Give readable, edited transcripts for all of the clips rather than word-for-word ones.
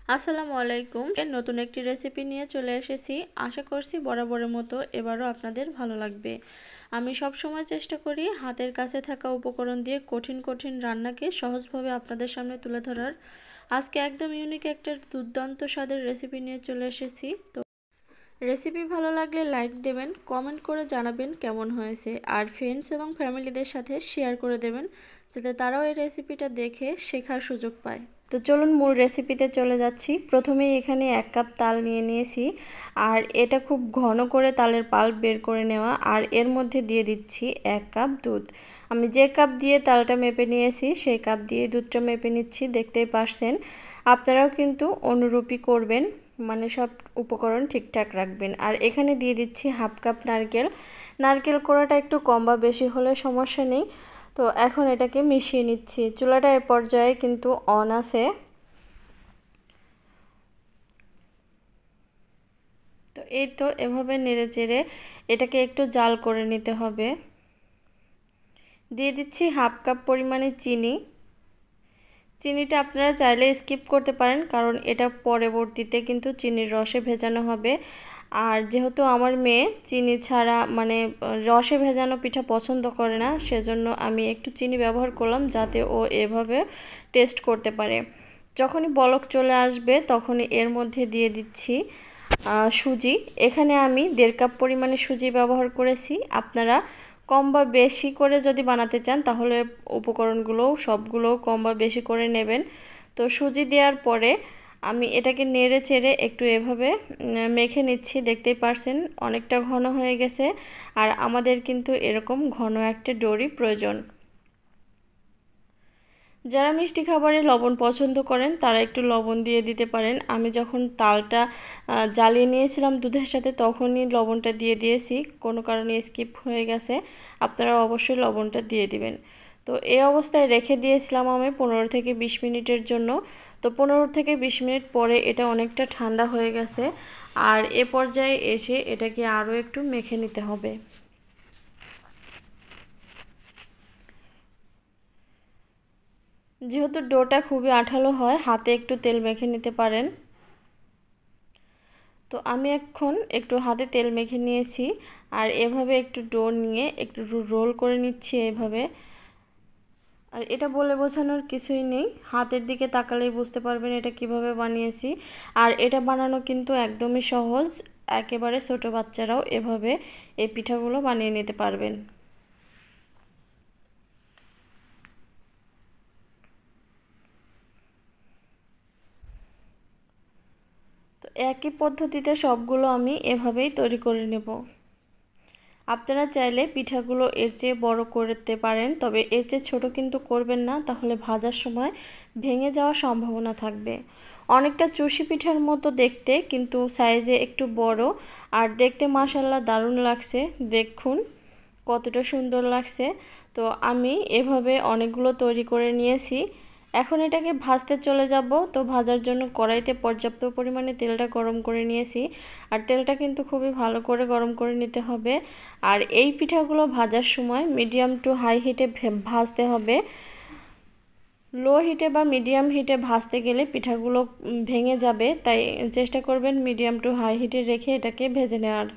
আসসালামু আলাইকুম। নতুন একটি রেসিপি নিয়ে চলে এসেছি। আশা করছি বরাবরের মতো এবারও আপনাদের ভালো লাগবে। আমি সব সময় চেষ্টা করি হাতের কাছে থাকা উপকরণ দিয়ে কঠিন কঠিন রান্নাকে সহজভাবে আপনাদের সামনে তুলে ধরার। আজকে একদম ইউনিক একটা দুর্দান্ত স্বাদের রেসিপি নিয়ে চলে এসেছি। তো রেসিপি ভালো লাগলে লাইক দেবেন, কমেন্ট করে জানাবেন কেমন হয়েছে, আর ফ্রেন্ডস এবং ফ্যামিলিদের সাথে শেয়ার করে দেবেন যাতে তারাও এই রেসিপিটা দেখে শেখার সুযোগ পায়। তো চলুন মূল রেসিপিতে চলে যাচ্ছি। প্রথমেই এখানে 1 কাপ তাল নিয়ে নিয়েছি, আর এটা খুব ঘন করে তালের পাল্প বের করে নেওয়া, আর এর মধ্যে দিয়ে দিচ্ছি 1 কাপ দুধ। আমি যে কাপ দিয়ে তালটা মেপে নিয়েছি সেই কাপ দিয়ে দুধটা মেপে নিচ্ছি, দেখতেই পারছেন। আপনারাও কিন্তু অনুরূপই করবেন, মানে সব উপকরণ ঠিকঠাক রাখবেন। আর এখানে দিয়ে দিচ্ছি 1/2 কাপ নারকেল কোড়াটা একটু কম বা বেশি হলে সমস্যা নেই। তো এখন এটাকে মিশিয়ে নিচ্ছি। চুলাটা এ পর্যায়ে কিন্তু অন আছে। তো এই তো এভাবে নেড়ে চেড়ে এটাকে একটু জাল করে নিতে হবে। দিয়ে দিচ্ছি 1/2 কাপ পরিমাণে চিনি। চিনিটা আপনারা চাইলে স্কিপ করতে পারেন, কারণ এটা পরবর্তীতে কিন্তু চিনির রসে ভেজানো হবে। আর যেহেতু আমার মেয়ে চিনি ছাড়া মানে রসে ভেজানো পিঠা পছন্দ করে না, সেজন্য আমি একটু চিনি ব্যবহার করলাম যাতে ও এভাবে টেস্ট করতে পারে। যখনই বলক চলে আসবে তখনই এর মধ্যে দিয়ে দিচ্ছি সুজি। এখানে আমি 1.5 কাপ পরিমাণে সুজি ব্যবহার করেছি। আপনারা কম বা বেশি করে যদি বানাতে চান তাহলে উপকরণগুলো সবগুলো কম বা বেশি করে নেবেন। তো সুজি দেওয়ার পরে আমি এটাকে নেড়ে চেড়ে একটু এভাবে মেখে নিচ্ছি। দেখতেই পারছেন অনেকটা ঘন হয়ে গেছে, আর আমাদের কিন্তু এরকম ঘন একটা ডোরি প্রয়োজন। যারা মিষ্টি খাবারে লবণ পছন্দ করেন তারা একটু লবণ দিয়ে দিতে পারেন। আমি যখন তালটা জ্বালিয়ে নিয়েছিলাম দুধের সাথে তখনই লবণটা দিয়ে দিয়েছি, কোনো কারণে স্কিপ হয়ে গেছে। আপনারা অবশ্যই লবণটা দিয়ে দিবেন। তো এই অবস্থায় রেখে দিয়েছিলাম আমি 15 থেকে 20 মিনিটের জন্য। তো 15 থেকে 20 মিনিট পরে এটা অনেকটা ঠান্ডা হয়ে গেছে, আর এ পর্যায়ে এসে এটাকে আরও একটু মেখে নিতে হবে। যেহেতু ডোটা খুবই আঠালো হয়, হাতে একটু তেল মেখে নিতে পারেন। তো আমি এখন একটু হাতে তেল মেখে নিয়েছি, আর এভাবে একটু ডো নিয়ে একটু রোল করে নিচ্ছি এভাবে। আর এটা বলে বোঝানোর কিছুই নেই, হাতের দিকে তাকালেই বুঝতে পারবেন এটা কিভাবে বানিয়েছি। আর এটা বানানো কিন্তু একদমই সহজ, একেবারে ছোট বাচ্চারাও এভাবে এই পিঠাগুলো বানিয়ে নিতে পারবেন। তো একই পদ্ধতিতে সবগুলো আমি এভাবেই তৈরি করে নেব। আপনারা চাইলে পিঠাগুলো এর চেয়ে বড় করতে পারেন, তবে এর চেয়ে ছোট কিন্তু করবেন না, তাহলে ভাজার সময় ভেঙে যাওয়ার সম্ভাবনা থাকবে। অনেকটা চুষি পিঠার মতো দেখতে, কিন্তু সাইজে একটু বড়, আর দেখতে মাশাআল্লাহ দারুণ লাগছে। দেখুন কতটা সুন্দর লাগছে। তো আমি এভাবে অনেকগুলো তৈরি করে নিয়েছি। এখন এটাকে ভাজতে চলে যাব। তো ভাজার জন্য কড়াইতে পর্যাপ্ত পরিমাণে তেলটা গরম করে নিয়েছি, আর তেলটা কিন্তু খুবই ভালো করে গরম করে নিতে হবে। আর এই পিঠাগুলো ভাজার সময় মিডিয়াম টু হাই হিটে ভাজতে হবে। লো হিটে বা মিডিয়াম হিটে ভাজতে গেলে পিঠাগুলো ভেঙে যাবে, তাই চেষ্টা করবেন মিডিয়াম টু হাই হিটে রেখে এটাকে ভেজে নেওয়ার।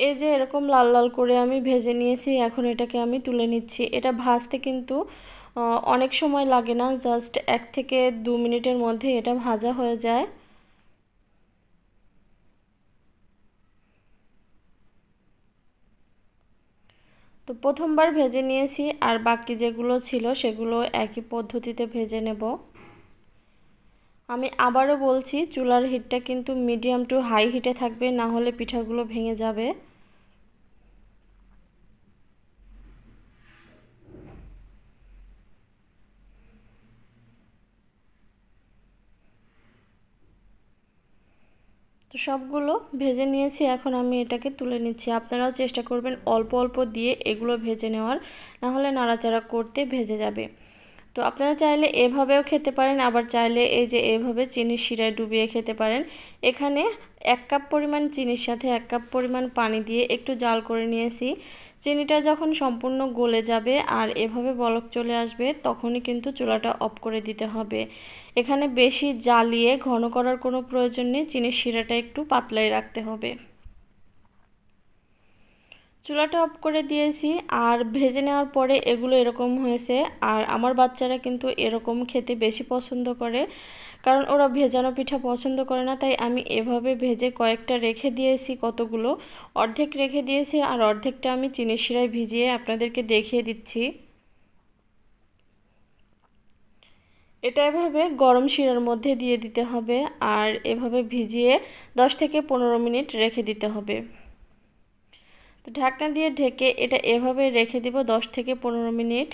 এই যে এরকম লাল লাল করে আমি ভেজে নিয়েছি, এখন এটাকে আমি তুলে নিচ্ছি। এটা ভাজতে কিন্তু অনেক সময় লাগে না, জাস্ট 1 থেকে 2 মিনিটের মধ্যে এটা ভাজা হয়ে যায়। তো প্রথমবার ভেজে নিয়েছি, আর বাকি যেগুলো ছিল সেগুলো একই পদ্ধতিতে ভেজে নেব। আমি আবারও বলছি, চুলার হিটটা কিন্তু মিডিয়াম টু হাই হিটে থাকবে, না হলে পিঠাগুলো ভেঙে যাবে। তো সবগুলো ভেজে নিয়েছি, এখন আমি এটাকে তুলে নিচ্ছি। আপনারাও চেষ্টা করবেন অল্প অল্প দিয়ে এগুলো ভেজে নেওয়ার, না হলে নাড়াচাড়া করতে ভেজে যাবে। তো আপনারা চাইলে এভাবেও খেতে পারেন, আবার চাইলে এই যে এভাবে চিনির শিরায় ডুবিয়ে খেতে পারেন। এখানে 1 কাপ পরিমাণ চিনির সাথে 1 কাপ পরিমাণ পানি দিয়ে একটু জাল করে নিয়েছি। চিনিটা যখন সম্পূর্ণ গলে যাবে আর এভাবে বলক চলে আসবে তখনই কিন্তু চুলাটা অফ করে দিতে হবে। এখানে বেশি জ্বালিয়ে ঘন করার কোনো প্রয়োজন নেই, চিনির শিরাটা একটু পাতলাই রাখতে হবে। চুলাটা অফ করে দিয়েছি আর ভেজে নেওয়ার পরে এগুলো এরকম হয়েছে। আর আমার বাচ্চারা কিন্তু এরকম খেতে বেশি পছন্দ করে, কারণ ওরা ভেজানো পিঠা পছন্দ করে না। তাই আমি এভাবে ভেজে কয়েকটা রেখে দিয়েছি, কতগুলো অর্ধেক রেখে দিয়েছি আর অর্ধেকটা আমি চিনির শিরায় ভিজিয়ে আপনাদেরকে দেখিয়ে দিচ্ছি। এটা এভাবে গরম শিরার মধ্যে দিয়ে দিতে হবে আর এভাবে ভিজিয়ে 10 থেকে 15 মিনিট রেখে দিতে হবে। তো ঢাকনা দিয়ে ঢেকে এটা এভাবে রেখে দিব 10 থেকে 15 মিনিট।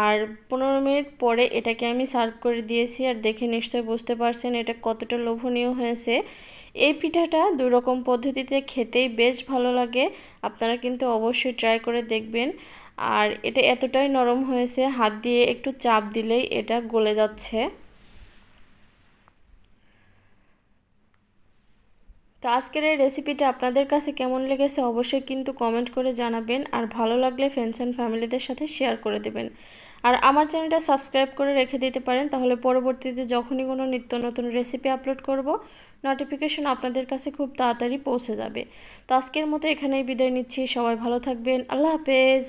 আর 15 মিনিট পরে এটাকে আমি সার্ভ করে দিয়েছি। আর দেখে নিশ্চয়ই বুঝতে পারছেন এটা কতটা লোভনীয় হয়েছে। এই পিঠাটা দুই রকম পদ্ধতিতে খেতেই বেশ ভালো লাগে, আপনারা কিন্তু অবশ্যই ট্রাই করে দেখবেন। আর এটা এতটাই নরম হয়েছে, হাত দিয়ে একটু চাপ দিলেই এটা গলে যাচ্ছে। তো আজকের এই রেসিপিটা আপনাদের কাছে কেমন লেগেছে অবশ্যই কিন্তু কমেন্ট করে জানাবেন। আর ভালো লাগলে ফ্রেন্ডস অ্যান্ড ফ্যামিলিদের সাথে শেয়ার করে দেবেন। আর আমার চ্যানেলটা সাবস্ক্রাইব করে রেখে দিতে পারেন, তাহলে পরবর্তীতে যখনই কোনো নিত্য নতুন রেসিপি আপলোড করব নোটিফিকেশন আপনাদের কাছে খুব তাড়াতাড়ি পৌঁছে যাবে। তো আজকের মতো এখানেই বিদায় নিচ্ছি, সবাই ভালো থাকবেন, আল্লাহ হাফেজ।